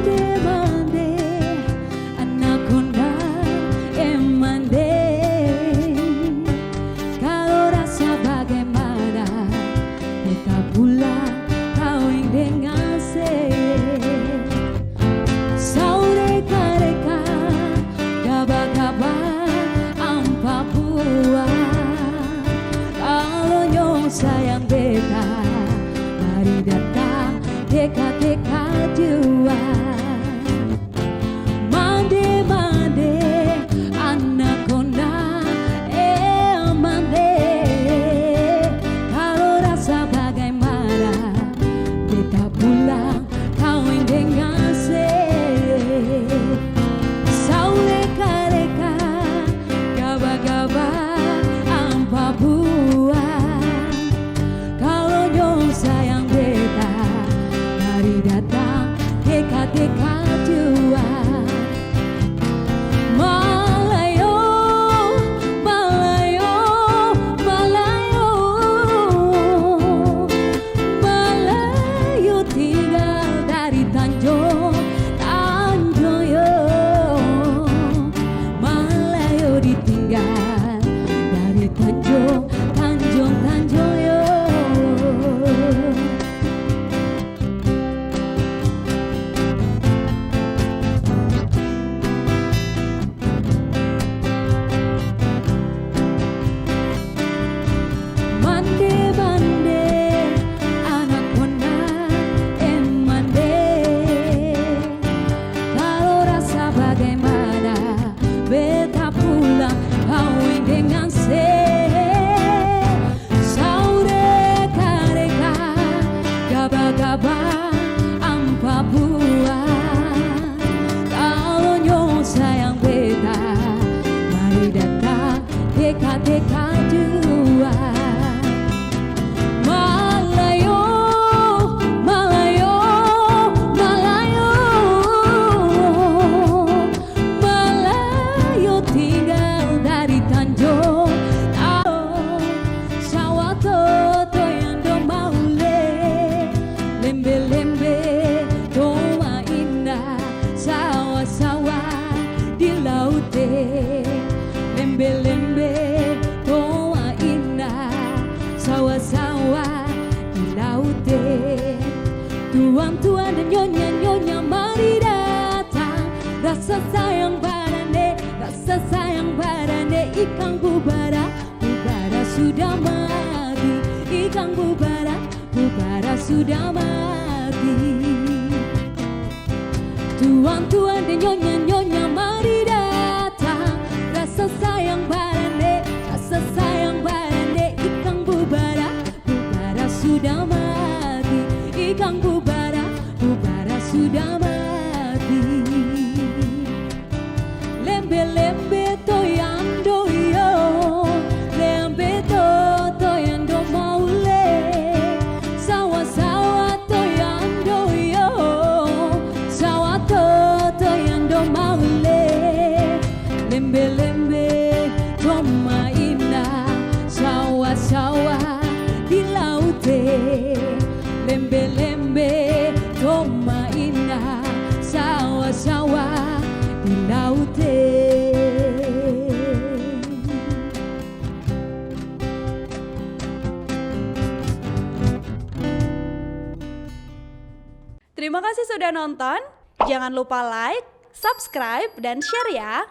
Mande-mande anaconda mande. Kalau rasa bagaimana kita pulang kawin dengan saureka-reka gaba-gaba ampa buah. Kalau nyong sayang beta mari datang dekat-dekat jua. Mande-mande anaconda mande. Kalau rasa bagaimana beta pulang kawin dengan saureka-reka gaba-gaba ampa buah. Kalau nyong sayang beta mari datang dekat-dekat jua. Malayo, Malayo, Malayo, Malayo tinggal dari Tanjung, Tanjung yo. Malayo ditinggal dari Tanjung, Tanjung, Tanjung yo. Mande-mande anaconda mande. Kalau rasa bagaimana beta pulang kawin dengan saureka-reka gaba-gaba ampa buah. Kalau nyong sayang beta mari datang dekat-dekat jua. Malayo, Malayo, Malayo, Malayo tinggal dari Tanjung, sawah toto yang do maule, lembe-lembe doma indah, sawah-sawah di laute, lembe-lembe doma indah, sawah-sawah di laute. Tuan-tuan dan nyonya-nyonya mari datang, rasa sayang barane, rasa sayang barane. Ikan bubara, bubara sudah mati. Ikan bubara, bubara sudah mati. Tuan-tuan dan nyonya-nyonya mari datang, rasa sayang barane, rasa sayang barane. Ikan bubara, bubara sudah mati. Ikan bubara, bubara sudah mati. Lembe-lembe toyando yo, lembe toyando maule, sawah-sawah toyando yo, sawah toyando maule, lembe-lembe doma indah, sawah-sawah di laute, lembe-lembe doma indah, sawah-sawah di laute. Terima kasih sudah nonton. Jangan lupa like, subscribe, dan share ya.